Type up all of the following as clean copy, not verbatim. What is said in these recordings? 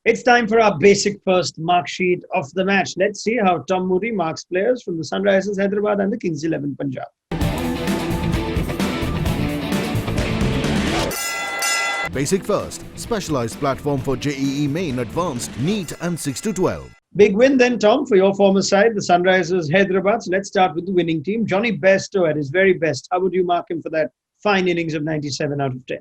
It's time for our basic first mark sheet of the match. Let's see how Tom Moody marks players from the Sunrisers Hyderabad and the Kings 11 Punjab. Basic First, specialized platform for JEE Main Advanced, NEET and 6 to 12. Big win then, Tom, for your former side, the Sunrisers Hyderabad. So let's start with the winning team. Johnny Bairstow at his very best. How would you mark him for that fine innings of 97 out of 10?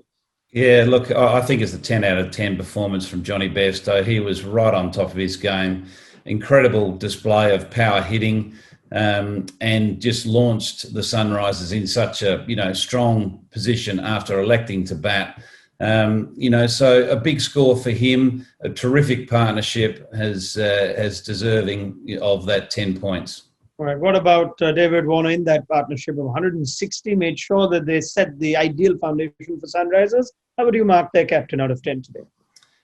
Yeah, look, I think it's a 10 out of 10 performance from Johnny Bairstow. He was right on top of his game. Incredible display of power hitting, and just launched the Sunrisers in such a strong position after electing to bat. So a big score for him. A terrific partnership has deserving of that 10 points. All right. What about David Warner in that partnership of 160? Made sure that they set the ideal foundation for Sunrisers. How would you mark their captain out of 10 today?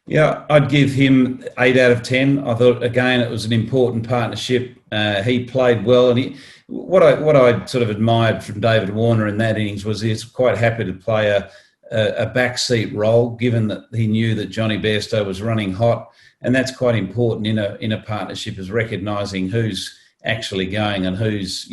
Yeah, I'd give him 8 out of 10. I thought, again, it was an important partnership. He played well. And what I sort of admired from David Warner in that innings was he's quite happy to play a backseat role, given that he knew that Johnny Bairstow was running hot. And that's quite important in a partnership, is recognising who's actually going and who's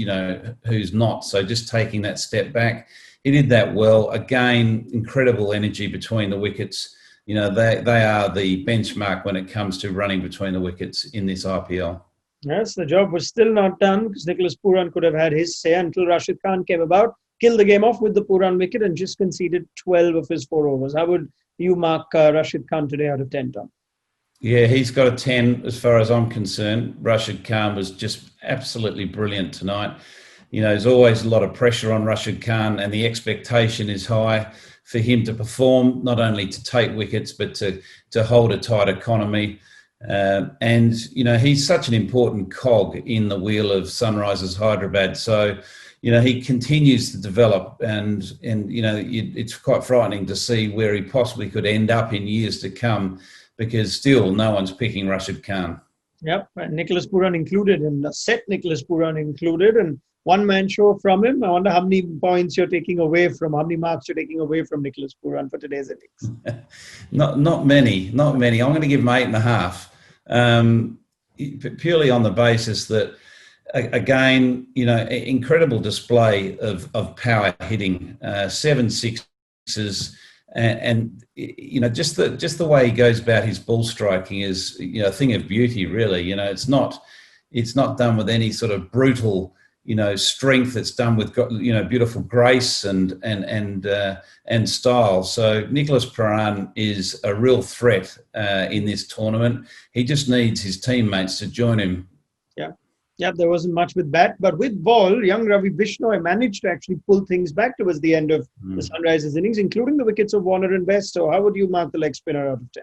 not. So just taking that step back, he did that well. Again, incredible energy between the wickets. They are the benchmark when it comes to running between the wickets in this IPL. Yes, the job was still not done because Nicholas Pooran could have had his say until Rashid Khan came about, killed the game off with the Pooran wicket and just conceded 12 of his 4 overs. How would you mark Rashid Khan today out of 10, Tom? Yeah, he's got a 10 as far as I'm concerned. Rashid Khan was just absolutely brilliant tonight. There's always a lot of pressure on Rashid Khan, and the expectation is high for him to perform, not only to take wickets, but to hold a tight economy. He's such an important cog in the wheel of Sunrisers Hyderabad. So, he continues to develop, and it's quite frightening to see where he possibly could end up in years to come, because still no one's picking Rashid Khan. Yep, and Nicholas Pooran included, and set Nicholas Pooran included, and one-man show from him. I wonder how many points you're taking away from, how many marks you're taking away from Nicholas Pooran for today's innings. Not many. I'm going to give him 8.5, purely on the basis that, again, incredible display of power hitting, 7 sixes, and just the way he goes about his ball striking is a thing of beauty, really. It's not done with any sort of brutal strength. It's done with beautiful grace and style. So Nicholas Pooran is a real threat in this tournament. He just needs his teammates to join him. Yeah, there wasn't much with bat, but with ball, young Ravi Bishnoi managed to actually pull things back towards the end of the Sunrisers innings, including the wickets of Warner and Bairstow. How would you mark the leg spinner out of 10?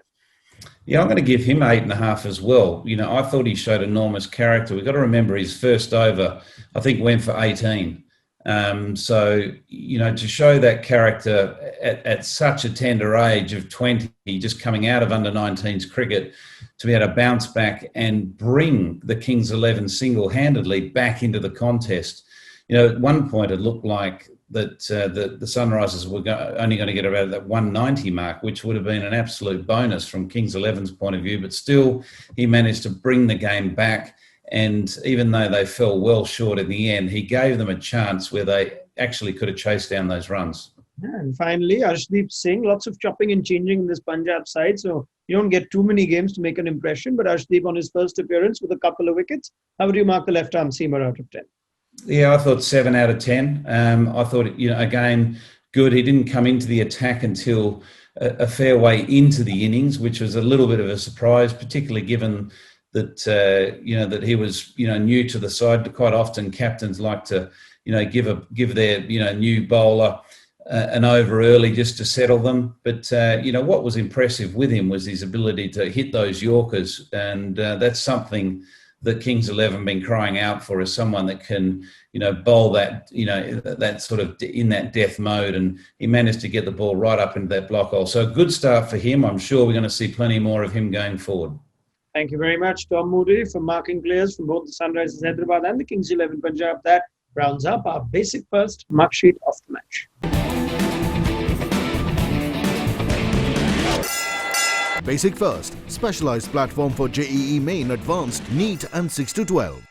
Yeah, I'm going to give him 8.5 as well. I thought he showed enormous character. We've got to remember his first over, I think, went for 18. To show that character at such a tender age of 20, just coming out of under-19s cricket, to be able to bounce back and bring the Kings 11 single-handedly back into the contest. At one point it looked like that the Sunrisers were only going to get around that 190 mark, which would have been an absolute bonus from Kings 11's point of view. But still, he managed to bring the game back. And even though they fell well short in the end, he gave them a chance where they actually could have chased down those runs. Yeah, and finally, Ashleep Singh, lots of chopping and changing in this Punjab side. So you don't get too many games to make an impression. But Ashleep on his first appearance with a couple of wickets. How would you mark the left-arm seamer out of 10? Yeah, I thought 7 out of 10. I thought, again, good. He didn't come into the attack until a fair way into the innings, which was a little bit of a surprise, particularly given that that he was new to the side. Quite often captains like to give their new bowler an over early just to settle them. But what was impressive with him was his ability to hit those Yorkers, and that's something that Kings 11 been crying out for, is someone that can bowl that that sort of in that death mode, and he managed to get the ball right up into that block hole. So a good start for him. I'm sure we're going to see plenty more of him going forward. Thank you very much, Tom Moody, for marking players from both the Sunrisers Hyderabad and the Kings 11 Punjab. That rounds up our basic first mark sheet of the match. Basic First, specialized platform for JEE Main Advanced, NEET and 6 to 12.